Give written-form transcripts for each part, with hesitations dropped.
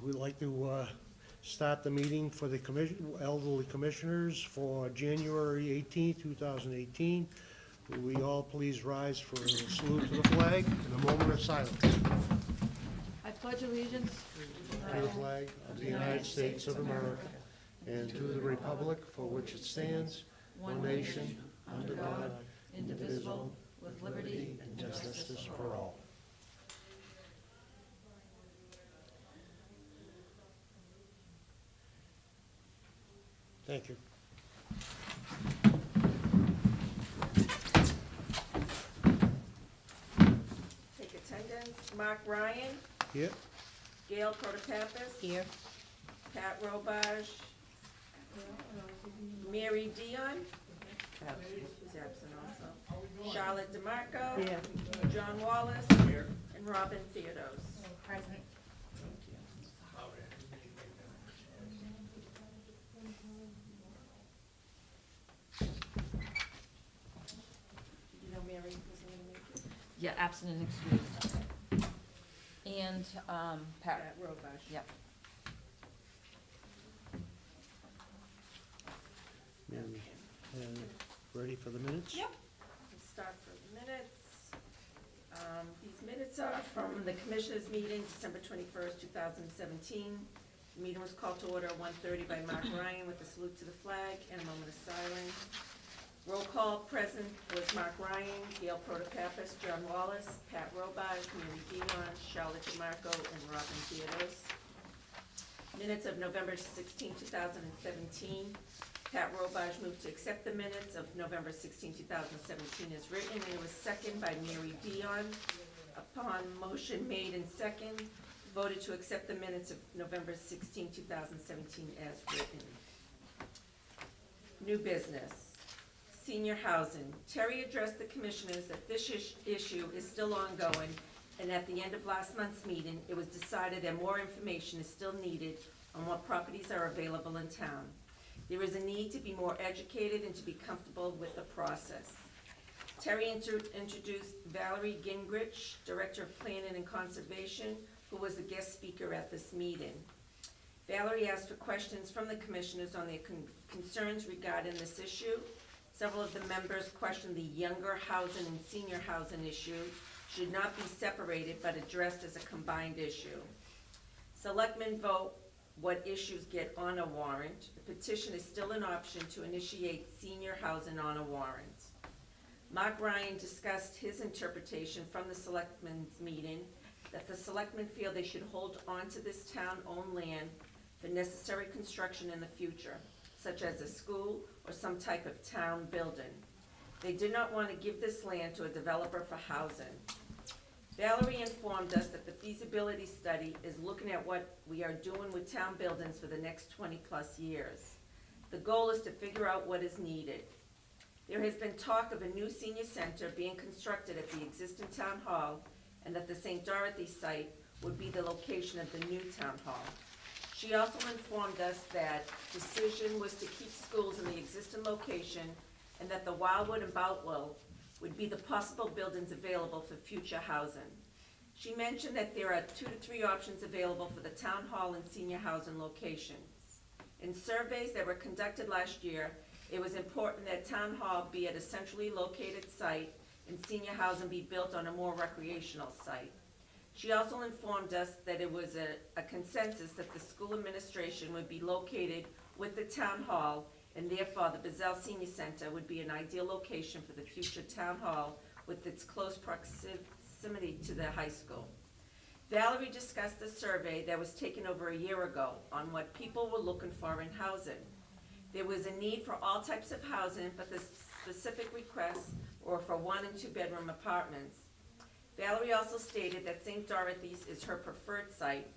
We'd like to start the meeting for the elderly commissioners for January 18th, 2018. Will we all please rise for a salute to the flag and a moment of silence? I pledge allegiance To the flag of the United States of America and to the republic for which it stands, one nation, under God, indivisible, with liberty and justice for all. Thank you. Take attendance. Mark Ryan, Here? Gail Protopappas, here. Pat Robage, Mary Dion, she's absent also, Charlotte DeMarco, Here. John Wallace, and Robin Theodos. Present. Thank you. You know Mary wasn't gonna make it? Yeah, absent and excused. And, Pat, Pat Robage. yep. Mary, ready for the minutes? Yep. Let's start for the minutes. These minutes are from the Commissioners' meeting, December 21st, 2017. The meeting was called to order at 1:30 by Mark Ryan with a salute to the flag and a moment of silence. Roll call present was Mark Ryan, Gail Protopappas, John Wallace, Pat Robage, Mary Dion, Charlotte DeMarco, and Robin Theodos. Minutes of November 16, 2017. Pat Robage moved to accept the minutes of November 16, 2017 as written, and it was seconded by Mary Dion. Upon motion made and second, voted to accept the minutes of November 16, 2017 as written. New business. Senior housing. Terry addressed the commissioners that this issue is still ongoing, and at the end of last month's meeting, it was decided that more information is still needed on what properties are available in town. There is a need to be more educated and to be comfortable with the process. Terry introduced Valerie Gingrich, Director of Planning and Conservation, who was the guest speaker at this meeting. Valerie asked for questions from the commissioners on their concerns regarding this issue. Several of the members questioned the younger housing and senior housing issue should not be separated but addressed as a combined issue. Selectmen vote what issues get on a warrant. The petition is still an option to initiate senior housing on a warrant. Mark Ryan discussed his interpretation from the selectmen's meeting that the selectmen feel they should hold on to this town-owned land for necessary construction in the future, such as a school or some type of town building. They did not want to give this land to a developer for housing. Valerie informed us that the feasibility study is looking at what we are doing with town buildings for the next 20-plus years. The goal is to figure out what is needed. There has been talk of a new senior center being constructed at the existing town hall, and that the St. Dorothy site would be the location of the new town hall. She also informed us that decision was to keep schools in the existing location, and that the Wildwood and Boutwell would be the possible buildings available for future housing. She mentioned that there are 2 to 3 options available for the town hall and senior housing locations. In surveys that were conducted last year, it was important that town hall be at a centrally located site and senior housing be built on a more recreational site. She also informed us that it was a consensus that the school administration would be located with the town hall, and therefore the Bazell Senior Center would be an ideal location for the future town hall with its close proximity to the high school. Valerie discussed the survey that was taken over a year ago on what people were looking for in housing. There was a need for all types of housing, but the specific requests were for 1 and 2 bedroom apartments. Valerie also stated that St. Dorothy's is her preferred site,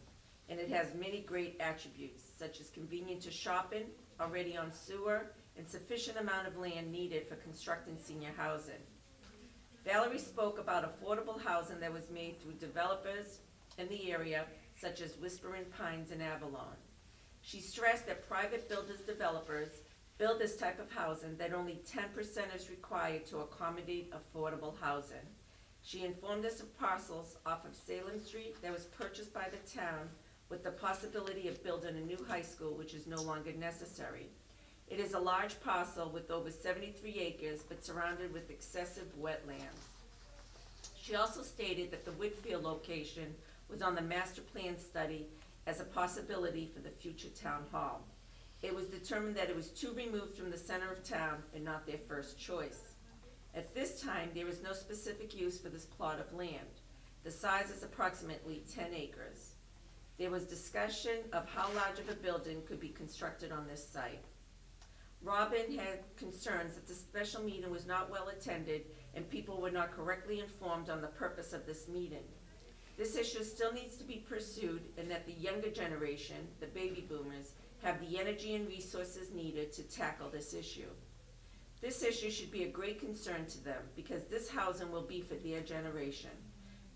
and it has many great attributes, such as convenient to shopping, already on sewer, and sufficient amount of land needed for constructing senior housing. Valerie spoke about affordable housing that was made through developers in the area, such as Whispering Pines and Avalon. She stressed that private builders developers build this type of housing, that only 10% is required to accommodate affordable housing. She informed us of parcels off of Salem Street that was purchased by the town with the possibility of building a new high school, which is no longer necessary. It is a large parcel with over 73 acres, but surrounded with excessive wetlands. She also stated that the Whitfield location was on the master plan study as a possibility for the future town hall. It was determined that it was too removed from the center of town and not their first choice. At this time, there is no specific use for this plot of land. The size is approximately 10 acres. There was discussion of how large of a building could be constructed on this site. Robin had concerns that the special meeting was not well attended and people were not correctly informed on the purpose of this meeting. This issue still needs to be pursued, and that the younger generation, the baby boomers, have the energy and resources needed to tackle this issue. This issue should be a great concern to them because this housing will be for their generation.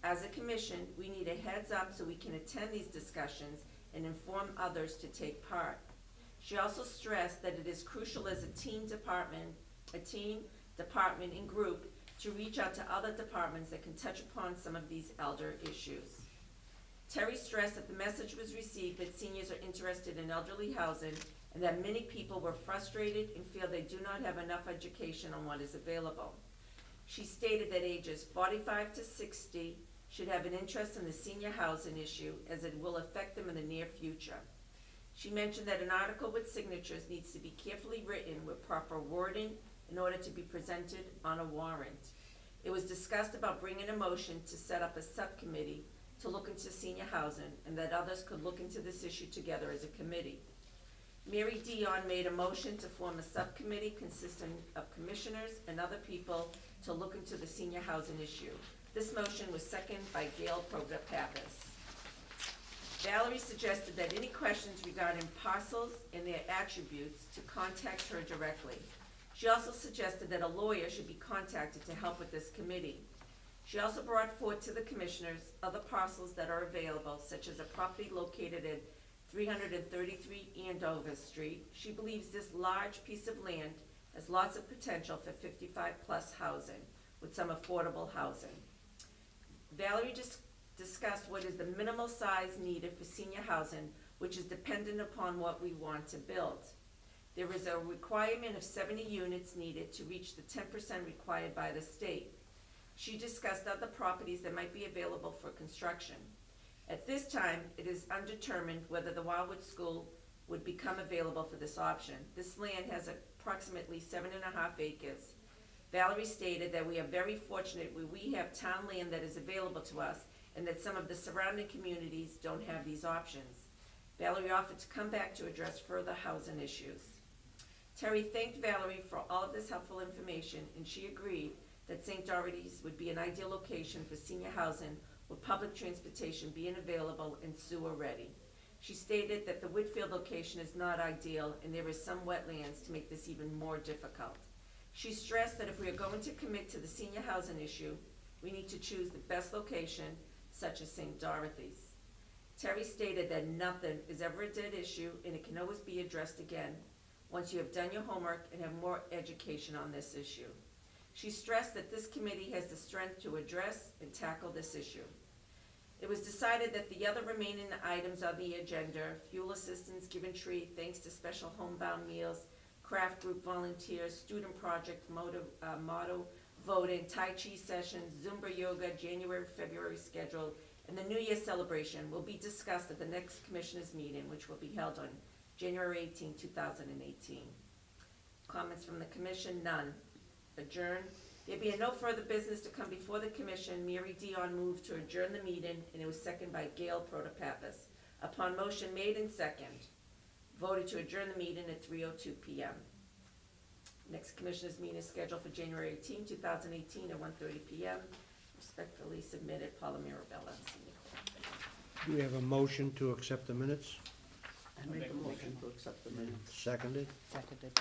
As a commission, we need a heads up so we can attend these discussions and inform others to take part. She also stressed that it is crucial as a team department and group to reach out to other departments that can touch upon some of these elder issues. Terry stressed that the message was received that seniors are interested in elderly housing and that many people were frustrated and feel they do not have enough education on what is available. She stated that ages 45 to 60 should have an interest in the senior housing issue as it will affect them in the near future. She mentioned that an article with signatures needs to be carefully written with proper wording in order to be presented on a warrant. It was discussed about bringing a motion to set up a subcommittee to look into senior housing and that others could look into this issue together as a committee. Mary Dion made a motion to form a subcommittee consisting of commissioners and other people to look into the senior housing issue. This motion was seconded by Gail Pappas. Valerie suggested that any questions regarding parcels and their attributes to contact her directly. She also suggested that a lawyer should be contacted to help with this committee. She also brought forth to the commissioners other parcels that are available, such as a property located at 333 Andover Street. She believes this large piece of land has lots of potential for 55-plus housing with some affordable housing. Valerie discussed what is the minimal size needed for senior housing, which is dependent upon what we want to build. There is a requirement of 70 units needed to reach the 10% required by the state. She discussed other properties that might be available for construction. At this time, it is undetermined whether the Wildwood School would become available for this option. This land has approximately 7.5 acres. Valerie stated that we are very fortunate where we have town land that is available to us and that some of the surrounding communities don't have these options. Valerie offered to come back to address further housing issues. Terry thanked Valerie for all of this helpful information, and she agreed that St. Dorothy's would be an ideal location for senior housing with public transportation being available and sewer ready. She stated that the Whitfield location is not ideal and there is some wetlands to make this even more difficult. She stressed that if we are going to commit to the senior housing issue, we need to choose the best location, such as St. Dorothy's. Terry stated that nothing is ever a dead issue and it can always be addressed again once you have done your homework and have more education on this issue. She stressed that this committee has the strength to address and tackle this issue. It was decided that the other remaining items on the agenda, fuel assistance given tree thanks to special homebound meals, craft group volunteers, student project, motto voting, Taichi sessions, Zumba Yoga, January, February schedule, and the New Year celebration will be discussed at the next commissioners meeting, which will be held on January 18, 2018. Comments from the commission? None. Adjourn. There being no further business to come before the commission, Mary Dion moved to adjourn the meeting, and it was seconded by Gail Pappas. Upon motion made and second, voted to adjourn the meeting at 3:02 p.m. Next commissioners meeting is scheduled for January 18, 2018 at 1:30 p.m. Respectfully submitted, Paula Mirabella. Do we have a motion to accept the minutes? I make a motion to accept the minutes. Seconded? Seconded.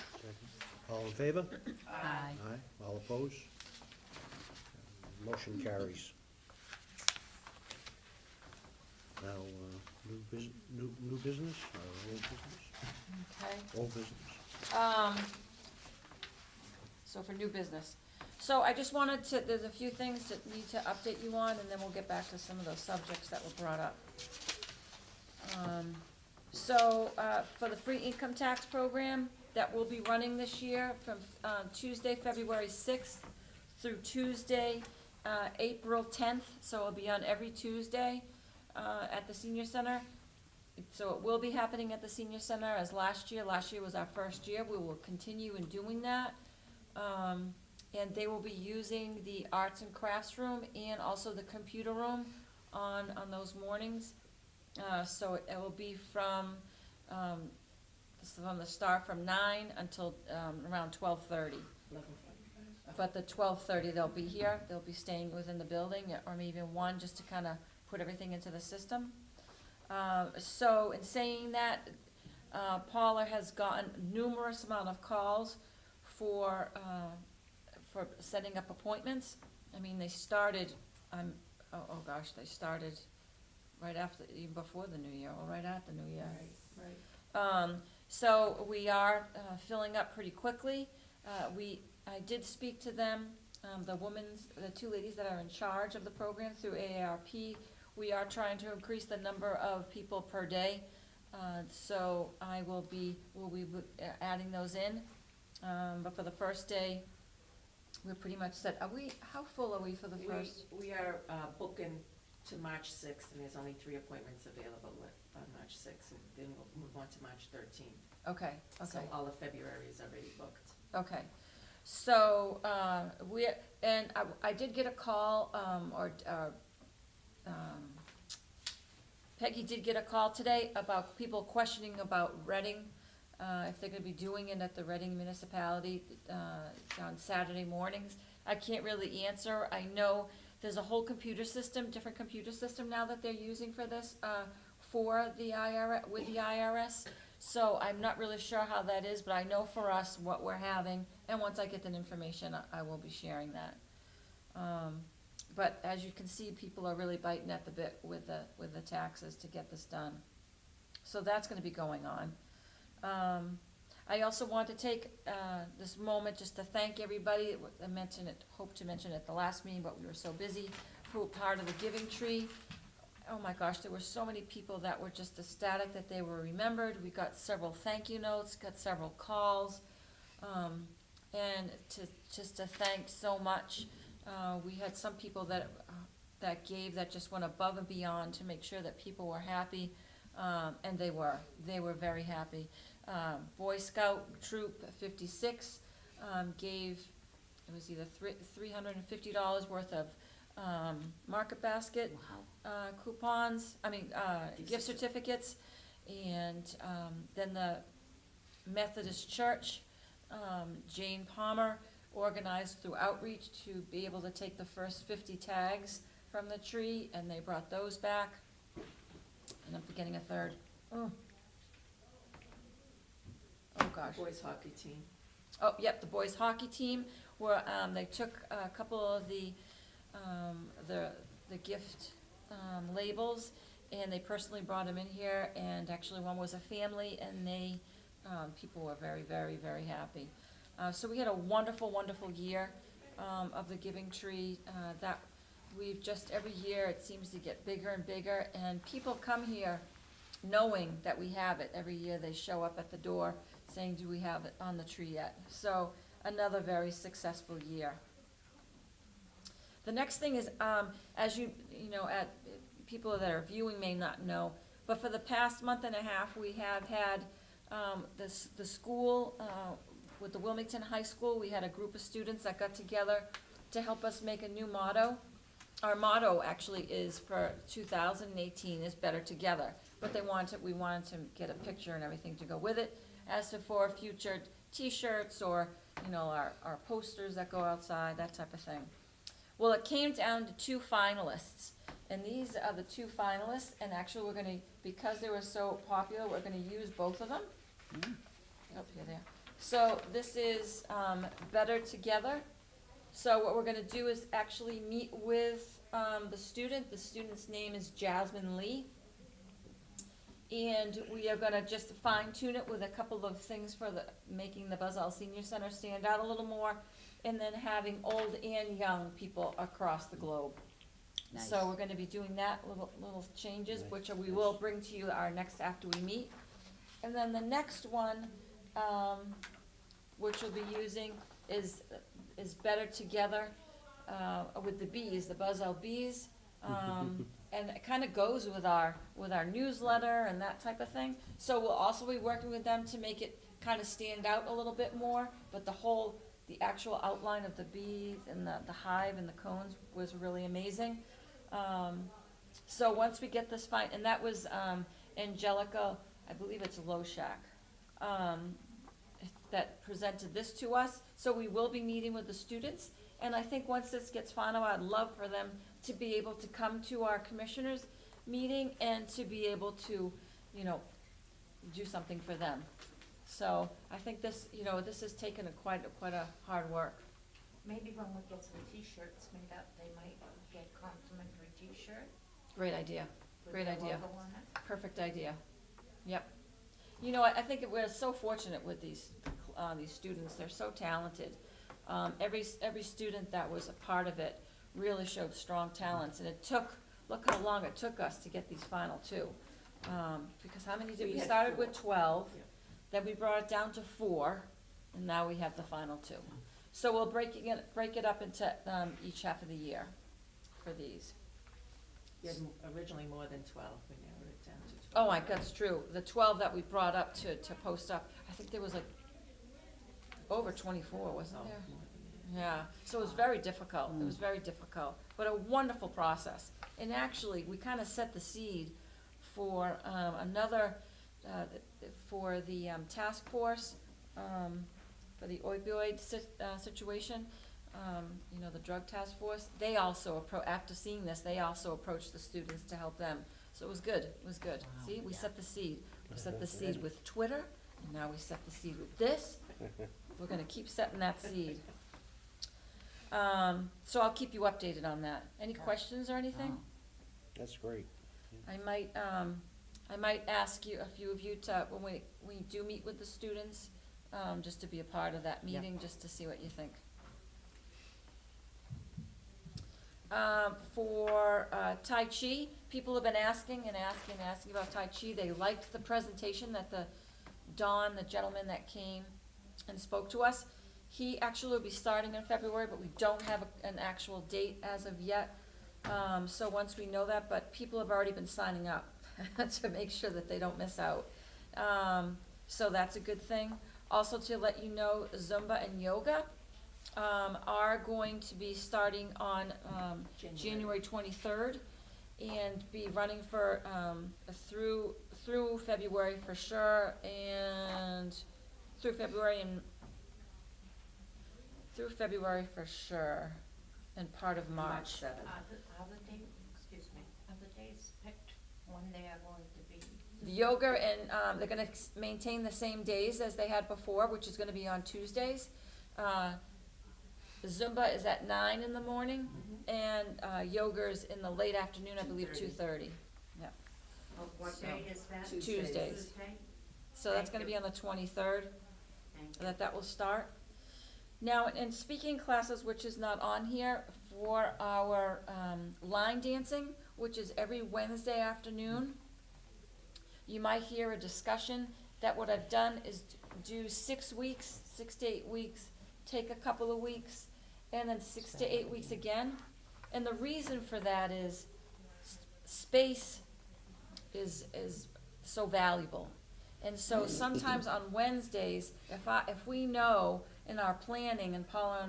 All in favor? Aye. Aye. All opposed? Motion carries. Now, new business or old business? Okay. Old business. So for new business. So I just wanted to, there's a few things that need to update you on, and then we'll get back to some of those subjects that were brought up. For the free income tax program that will be running this year from, Tuesday, February sixth through Tuesday, April 10th, so it'll be on every Tuesday, at the senior center. So it will be happening at the senior center as last year. Last year was our first year. We will continue in doing that. And they will be using the arts and crafts room and also the computer room on those mornings. So it will be from the start from 9 until, around 12:30. But the 12:30, they'll be here, they'll be staying within the building, or maybe even 1, just to kinda put everything into the system. So in saying that, Paula has gotten numerous amount of calls for setting up appointments. I mean, they started, they started right after, even before the new year, or right at the new year. Right. So we are filling up pretty quickly. I did speak to them, the two ladies that are in charge of the program through AARP. We are trying to increase the number of people per day, so we'll be adding those in. But for the first day, we're pretty much set. How full are we for the first? We are booking to March 6th, and there's only 3 appointments available on March 6th, and then we'll move on to March 13th. Okay. So all of February is already booked. Okay, so, I did get a call, Peggy did get a call today about people questioning about Reading, if they're gonna be doing it at the Reading Municipality, on Saturday mornings. I can't really answer. I know there's a whole different computer system now that they're using for this, for the with the IRS. So I'm not really sure how that is, but I know for us what we're having, and once I get that information, I will be sharing that. But as you can see, people are really biting at the bit with the taxes to get this done. So that's gonna be going on. I also want to take this moment just to thank everybody. I hoped to mention it at the last meeting, but we were so busy, who were part of the Giving Tree. Oh my gosh, there were so many people that were just ecstatic that they were remembered. We got several thank you notes, got several calls, and to thank so much. We had some people that gave, that just went above and beyond to make sure that people were happy, and they were very happy. Boy Scout Troop 56 gave, it was either $350 worth of Market Basket coupons, gift certificates, and then the Methodist Church, Jane Palmer organized through outreach to be able to take the first 50 tags from the tree, and they brought those back. And I'm forgetting a third. Oh gosh. Boys hockey team. Oh, yep, the boys hockey team were, they took a couple of the gift labels, and they personally brought them in here, and actually one was a family, and people were very, very, very happy. So we had a wonderful, wonderful year of the Giving Tree. That we've just, every year it seems to get bigger and bigger, and people come here knowing that we have it. Every year they show up at the door saying, do we have it on the tree yet? So another very successful year. The next thing is, as people that are viewing may not know, but for the past month and a half, we have had the school, with the Wilmington High School, we had a group of students that got together to help us make a new motto. Our motto actually is for 2018 is Better Together, but we wanted to get a picture and everything to go with it, as for future t-shirts or, our posters that go outside, that type of thing. Well, it came down to 2 finalists, and these are the 2 finalists, and actually because they were so popular, we're gonna use both of them. Oh, here they are. So this is Better Together. So what we're gonna do is actually meet with the student. The student's name is Jasmine Lee. And we are gonna just fine tune it with a couple of things for making the Buzzell Senior Center stand out a little more, and then having old and young people across the globe. So Nice. we're gonna be doing that, little changes, Nice, which we nice. will bring to you our next, after we meet. And then the next one, which we'll be using is Better Together, with the bees, the Buzz Out Bees. And it kinda goes with our newsletter and that type of thing. So we'll also be working with them to make it kinda stand out a little bit more, but the actual outline of the bees and the hive and the cones was really amazing. So once we get this and that was, Angelica, I believe it's Loshak, that presented this to us. So we will be meeting with the students, and I think once this gets final, I'd love for them to be able to come to our commissioners' meeting and to be able to, do something for them. So I think this has taken quite a hard work. Maybe when we get some T-shirts made up, they might get complimentary T-shirt Great idea, with Great the idea. logo on it. Perfect idea. Yep. I think we're so fortunate with these students. They're so talented. Every student that was a part of it really showed strong talents, and look how long it took us to get these final two. Because how many did We we had started 4. with 12, Yeah. then we brought it down to 4, and now we have the final 2. So we'll break it up into each half of the year for these. You had originally more than 12, we narrowed it down to 12. Oh, that's true. The 12 that we brought up to post up, I think there was like over 24, wasn't Oh, there? more than that. Yeah, so it was very difficult. It was very difficult, but a wonderful process. And actually, we kind of set the seed for for the task force, for the opioid situation, the drug task force. They also, after seeing this, they also approached the students to help them. So it was good, Wow, See, we yeah. set the seed. We set the That's seed right. with Twitter, and now we set the seed with this. We're gonna keep setting that seed. So I'll keep you updated on that. Any questions or anything? Oh, That's great. I might ask a few of you to, when we do meet with the students, just to be a part of that Yeah. meeting, just to see what you think. For Taichi, people have been asking about Taichi. They liked the presentation that the gentleman that came and spoke to us. He actually will be starting in February, but we don't have an actual date as of yet. So once we know that, but people have already been signing up to make sure that they don't miss out. So that's a good thing. Also to let you know, Zumba and Yoga are going to be starting on January 23rd and be running for through February for sure, and through February for sure, and part of March. 7th. Are the days picked when they are going to be? The yoga and they're gonna maintain the same days as they had before, which is gonna be on Tuesdays. Zumba is at 9 in the morning, and yoga's in the late afternoon, I believe 2:30. What So, date is that? Tuesdays. Tuesday? So that's Thank gonna be you. on the 23rd. Thank you. that will start. Now, in speaking classes, which is not on here, for our line dancing, which is every Wednesday afternoon, you might hear a discussion that what I've done is do 6 weeks, 6 to 8 weeks, take a couple of weeks, and then 6 to 8 weeks again. And the reason for that is space is so valuable. And so sometimes on Wednesdays, if we know in our planning, and Paula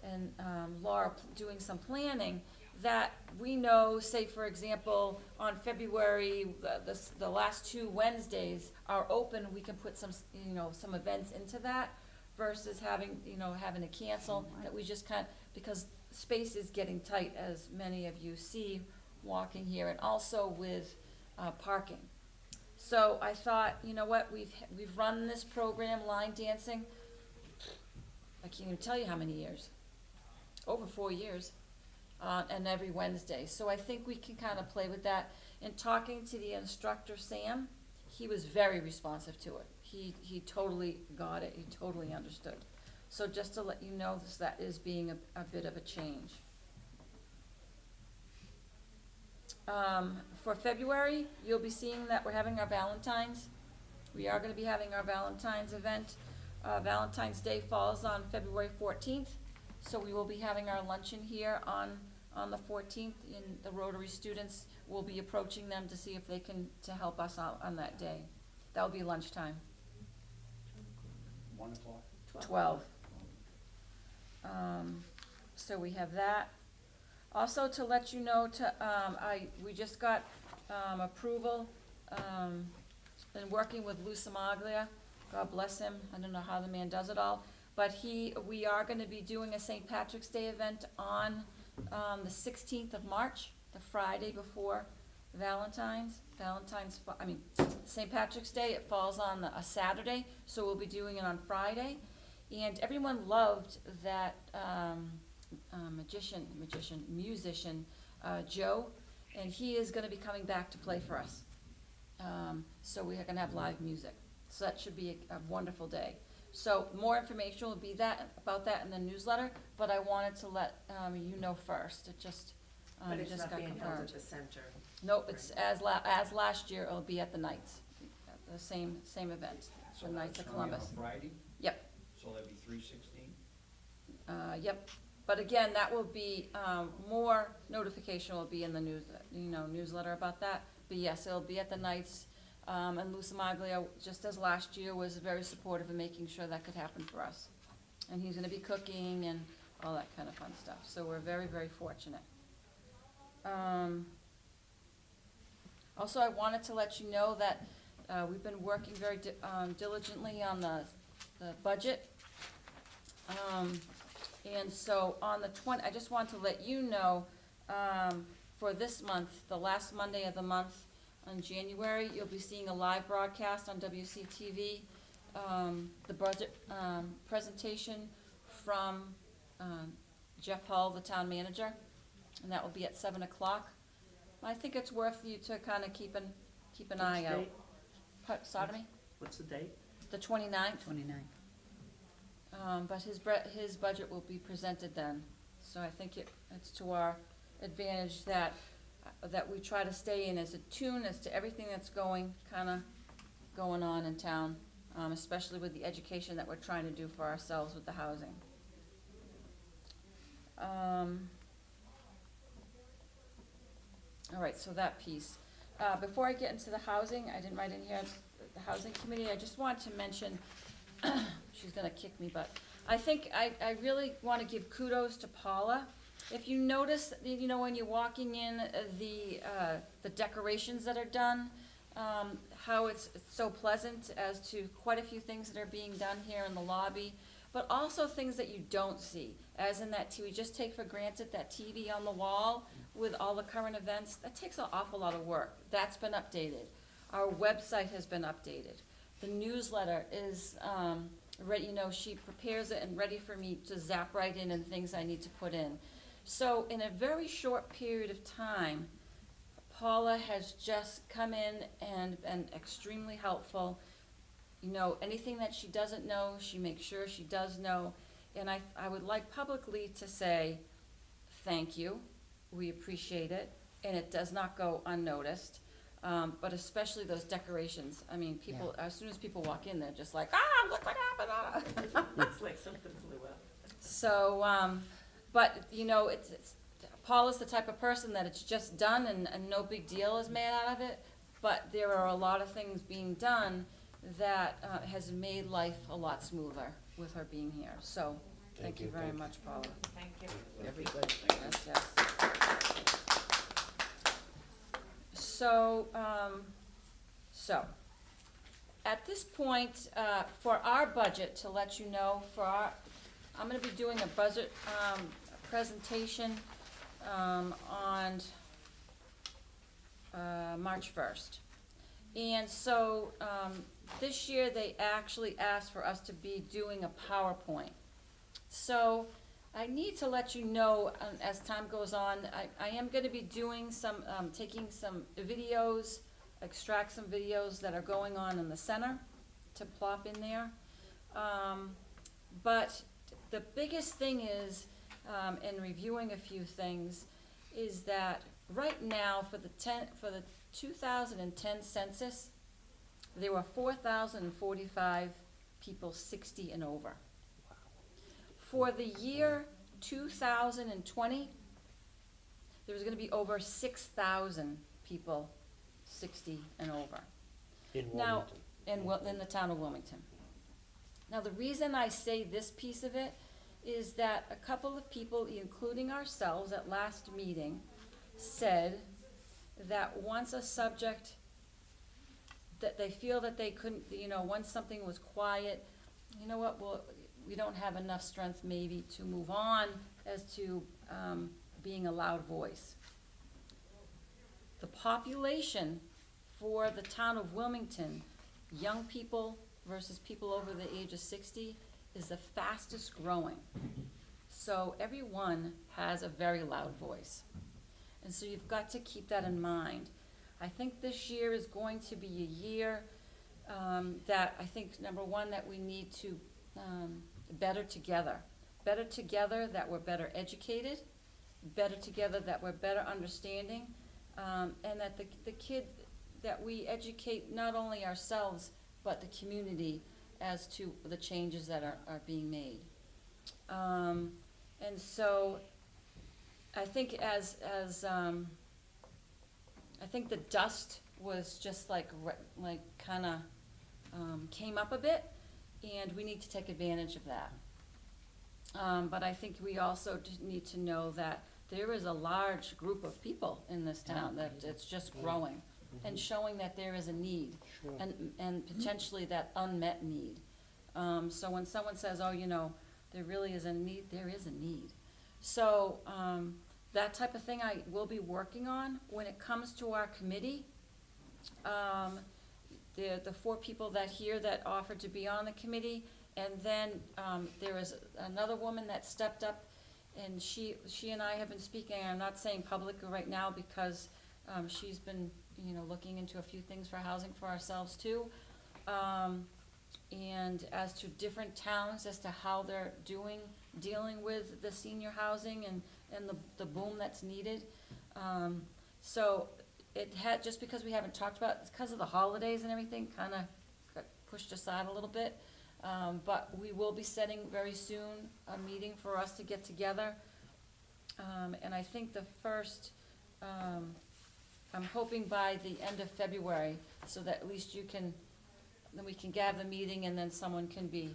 and Laura doing some planning, that we know, say for example, on February, the last 2 Wednesdays are open, we can put some events into that, versus having to cancel, that we just because space is getting tight, as many of you see walking here, and also with parking. So I thought, you know what, we've run this program, line dancing, I can't even tell you how many years, over 4 years, and every Wednesday. So I think we can kind of play with that. And talking to the instructor, Sam, he was very responsive to it. He totally got it, he totally understood. So just to let you know, that is being a bit of a change. For February, you'll be seeing that we're having our Valentines. We are gonna be having our Valentines event. Valentine's Day falls on February 14th, so we will be having our luncheon here on the 14th, and the Rotary students will be approaching them to see if they can, to help us out on that day. That'll be lunchtime. 1 o'clock? 12. So we have that. Also to let you know we just got, approval, been working with Lou Samaglia, God bless him, I don't know how the man does it all, but we are gonna be doing a St. Patrick's Day event on, the 16th of March, the Friday before St. Patrick's Day, it falls on a Saturday, so we'll be doing it on Friday. And everyone loved that musician, Joe, and he is gonna be coming back to play for us. So we are gonna have live music, so that should be a wonderful day. So more information will be about that in the newsletter, but I wanted to let you know first, it just But it's just not got being held confirmed. at the center. Nope, it's as last year, it'll be at the Knights, the same event, So the Knights that's of gonna be on Columbus. Friday, Yep, so that'd be 3/16? yep, but again, that will be, more notification will be in the newsletter about that. But yes, it'll be at the Knights, and Lou Samaglia, just as last year, was very supportive of making sure that could happen for us. And he's gonna be cooking and all that kind of fun stuff, so we're very, very fortunate. Also, I wanted to let you know that, we've been working very diligently on the budget. And so on the I just want to let you know, for this month, the last Monday of the month, on January, you'll be seeing a live broadcast on WCTV, the budget, presentation from, Jeff Hull, the town manager, and that will be at 7 o'clock. I think it's worth you to kinda keep an eye What's the out. date? Sodomy, What's the date? the 29th. 29. But his budget will be presented then, so I think it's to our advantage that we try to stay in as attuned as to everything that's going on in town, especially with the education that we're trying to do for ourselves with the housing. All right, so that piece. Before I get into the housing, I didn't write in here, the housing committee, I just wanted to mention, she's gonna kick me, but I think I really wanna give kudos to Paula. If you notice, when you're walking in, the decorations that are done, how it's so pleasant as to quite a few things that are being done here in the lobby, but also things that you don't see, as in that we just take for granted that TV on the wall with all the current events, that takes an awful lot of work. That's been updated. Our website has been updated. The newsletter is, ready, she prepares it and ready for me to zap right in and things I need to put in. So in a very short period of time, Paula has just come in and been extremely helpful. Anything that she doesn't know, she makes sure she does know. And I would like publicly to say, thank you, we appreciate it, and it does not go unnoticed. But especially those decorations, people, as soon as people walk in, they're just like, look what happened. It's like something flew up. So, but, it's Paula's the type of person that it's just done and no big deal is made out of it. But there are a lot of things being done that has made life a lot smoother with her being here. So, thank you very much, Paula. Thank you. Very good. Yes. So, at this point, for our budget, to let you know, I'm gonna be doing a budget, presentation, on, March 1st. And so, this year, they actually asked for us to be doing a PowerPoint. So, I need to let you know, as time goes on, I am gonna be doing some, taking some videos, extract some videos that are going on in the center to plop in there. But the biggest thing is, in reviewing a few things, is that right now for the 2010 census, there were 4,045 people 60 and over. For the year 2020, there was gonna be over 6,000 people 60 and over. In Now, Wilmington. in the town of Wilmington. Now, the reason I say this piece of it is that a couple of people, including ourselves at last meeting, said that once a subject, that they feel that they couldn't, once something was quiet, you know what, well, we don't have enough strength maybe to move on as to being a loud voice. The population for the town of Wilmington, young people versus people over the age of 60, is the fastest growing. So everyone has a very loud voice. And so you've got to keep that in mind. I think this year is going to be a year that I think, number one, that we need to better together. Better together that we're better educated, better together that we're better understanding, and that the kid, that we educate not only ourselves, but the community as to the changes that are being made. And so I think I think the dust was just like kinda came up a bit, and we need to take advantage of that. But I think we also need to know that there is a large group of people in this town that it's just growing and showing that there is a need, Sure. and potentially that unmet need. So when someone says, oh, there really is a need, there is a need. So that type of thing I will be working on. When it comes to our committee, the 4 people that offered to be on the committee, and then there was another woman that stepped up, and she and I have been speaking. I'm not saying public right now because she's been looking into a few things for housing for ourselves too, and as to different towns as to how they're dealing with the senior housing and the boom that's needed. So it had, just because we haven't talked about it, because of the holidays and everything, kind of got pushed aside a little bit. But we will be setting very soon a meeting for us to get together. And I think the first, I'm hoping by the end of February, so that at least then we can gather the meeting, and then someone can be,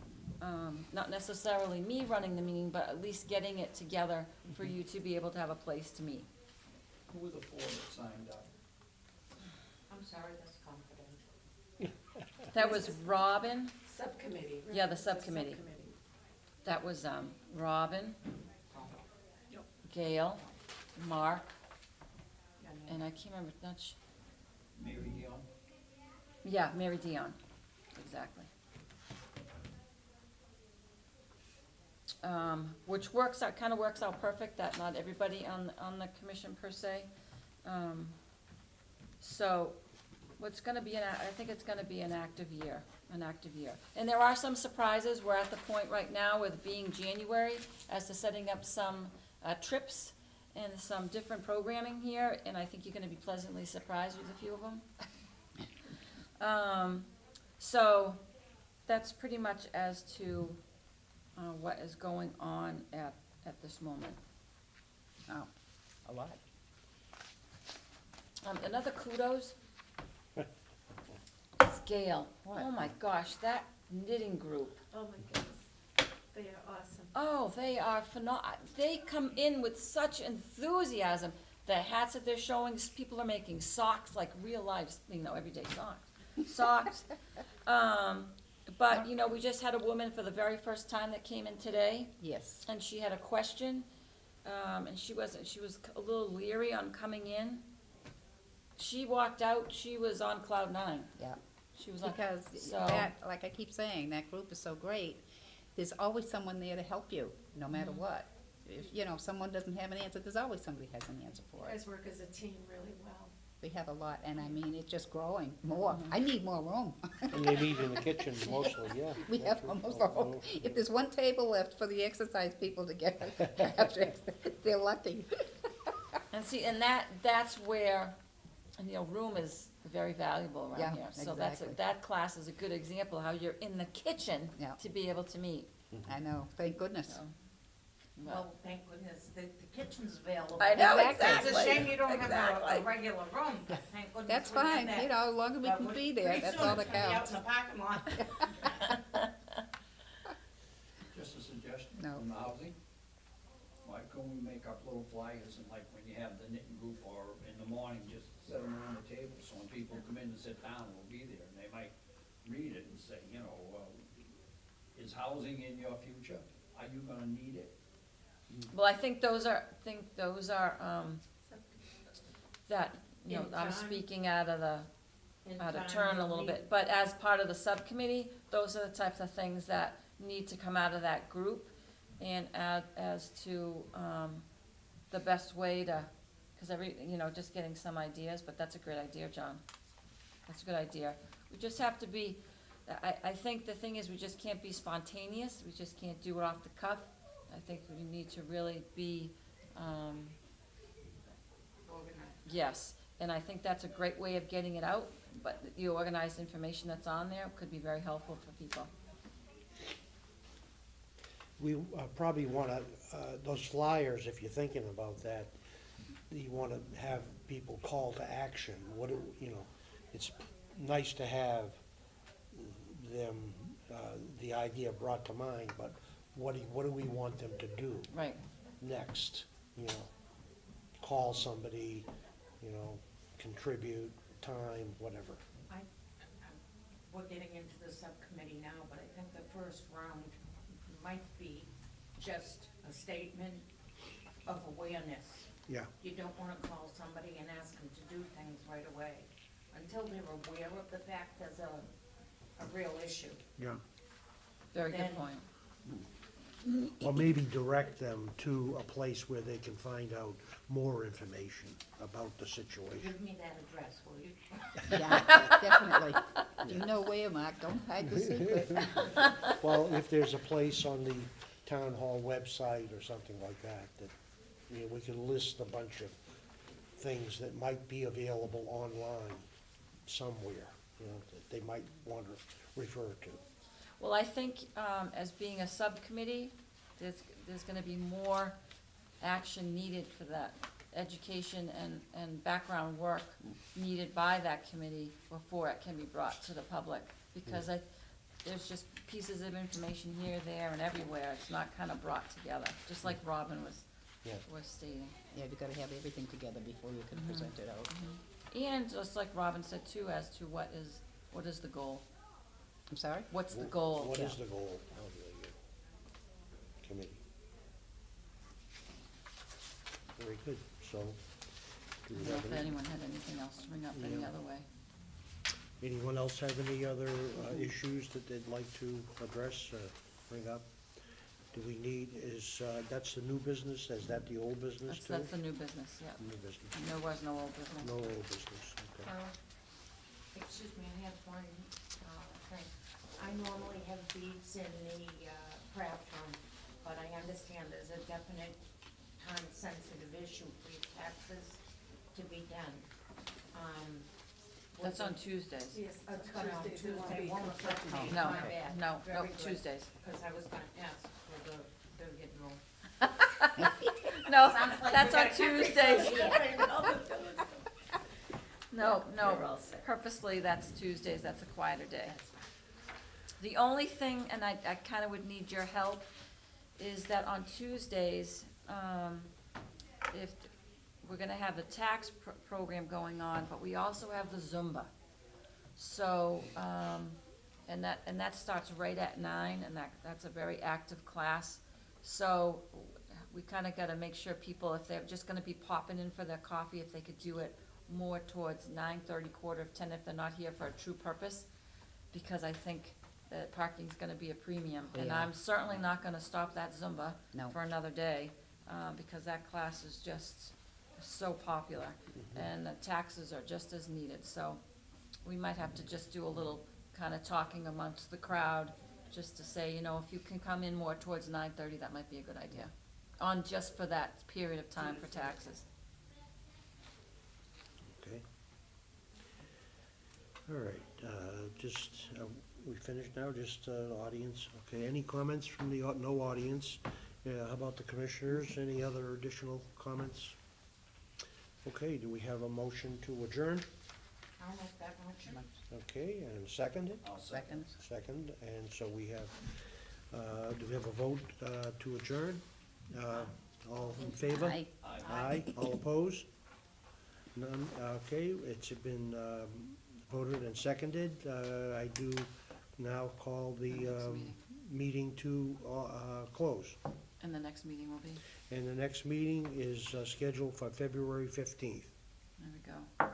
not necessarily me running the meeting, but at least getting it together for you to be able to have a place to meet. Who were the 4 that signed up? I'm sorry, that's confidential. That was Robin, Subcommittee. Yeah, the subcommittee. that was Robin, Gail, Mark, and I can't remember, Mary Dion? yeah, Mary Dion, exactly. Which kind of works out perfect, that not everybody on the commission per se. So, what's gonna be I think it's gonna be an active year. And there are some surprises. We're at the point right now with being January as to setting up some trips and some different programming here, and I think you're gonna be pleasantly surprised with a few of them. So, that's pretty much as to what is going on at this moment. Oh, a lot. Another kudos is Gail. What? Oh my gosh, that knitting group. Oh my goodness, they are awesome. Oh, they are phenomenal. They come in with such enthusiasm. The hats that they're showing, people are making socks, like real life, everyday socks. But, we just had a woman for the very first time that came in today, Yes. and she had a question, and she was a little leery on coming in. She walked out, she was on cloud 9. Yeah. She was like, Because so- that, like I keep saying, that group is so great. There's always someone there to help you, no matter what. If, someone doesn't have an answer, there's always somebody who has an answer You for it. guys work as a team really well. We have a lot, and I mean, it's just growing more. I need more room. And they meet in the kitchen mostly, yeah. We that's have right. almost the whole, if there's one table left for the exercise people to get, they're lucky. And see, and that's where, you know, room is very valuable Yeah, around here. So that's, exactly. that class is a good example of how you're in the kitchen Yeah. to be able to meet. I know, thank goodness. So, but- Well, thank goodness, the kitchen's available. I know, Exactly. It's a shame you don't have a Exactly. regular room, but thank goodness That's we have fine, that. you know, as long as we But can be there, pretty that's soon all it's that gonna be counts. out in the parking lot. Just a suggestion No. from the housing. Why couldn't we make up little flyers and like when you have the knitting group or in the morning, just set them around the table, so when people come in and sit down, we'll be there, and they might read it and say, you know, is housing in your future? Are you gonna need it? Well, I think those are, that, you know, In I'm time. speaking out of In turn a time, little we- bit, but as part of the subcommittee, those are the types of things that need to come out of that group. And as to, the best way to, cause you know, just getting some ideas, but that's a great idea, John. That's a good idea. We just have to be, I think the thing is, we just can't be spontaneous, we just can't do it off the cuff. I think we need to really be, Organized. yes, and I think that's a great way of getting it out, but the organized information that's on there could be very helpful for people. We probably want to, those flyers, if you're thinking about that, you want to have people call to action. You know, it's nice to have them, the idea brought to mind, but what do we want them to do Right, next? You know, call somebody, you know, contribute, time, whatever. We're getting into the subcommittee now, but I think the first round might be just a statement of awareness. Yeah. You don't wanna call somebody and ask them to do things right away, until they're aware of the fact there's a real issue. Yeah. very good Then- point. Or maybe direct them to a place where they can find out more information about the situation. Give me that address, will you? Yeah, definitely. You know where, Mark, don't hide the secret. Well, if there's a place on the town hall website or something like that, you know, we can list a bunch of things that might be available online somewhere, you know, that they might want to refer to. Well, I think, as being a subcommittee, there's gonna be more action needed for that education and background work needed by that committee before it can be brought to the public. Because there's just pieces of information here, there, and everywhere, it's not kinda brought together, just like Robin was Yeah. stating. Yeah, you gotta have everything together before you can present it out. And just like Robin said too, as to what is the goal? I'm sorry? What's the goal? What is the goal of the committee? Very good, so, do I we don't know have if any, anyone had anything else to bring up any Yeah. other way. anyone else have any other issues that they'd like to address, bring up? Do we need, that's the new business, is that the old business too? That's the new business, yeah. New business, There was no old business. no old business, okay. Excuse me, I have one, thing. I normally have these in the, craft room, but I understand there's a definite time-sensitive issue for your taxes to be done. That's on Tuesdays. Yes, it's gonna on Tuesday, won't affect me, No, my bad. no, Very good, Tuesdays. Cause I was gonna ask for the billiard room. No, Sounds like that's we on got a country Tuesdays. club here. No, You're all set. purposely, that's Tuesdays, that's a quieter day. The only thing, and I kinda would need your help, is that on Tuesdays, if, we're gonna have the tax program going on, but we also have the Zumba. So, and that starts right at 9, and that's a very active class. So, we kinda gotta make sure people, if they're just gonna be popping in for their coffee, if they could do it more towards 9:30, 9:45, if they're not here for a true purpose, because I think that parking's gonna be a premium. And Yeah. I'm certainly not gonna stop that Zumba No. for another day, because that class is just so popular. And the taxes are just as needed, so we might have to just do a little kinda talking amongst the crowd, just to say, you know, if you can come in more towards 9:30, that might be a good idea. On just for that period of time for taxes. All right, we finished now, just audience. Okay, any comments from the, no audience? How about the commissioners? Any other additional comments? Okay, do we have a motion to adjourn? I'll make that motion. Okay, and seconded? I'll Second. Second, and so we have, do we have a vote to adjourn? All in favor? Aye. Aye, all opposed? None, okay, it's been voted and seconded. I do now call the meeting to close. And the next meeting will be, And the next meeting is scheduled for February 15th. there we go.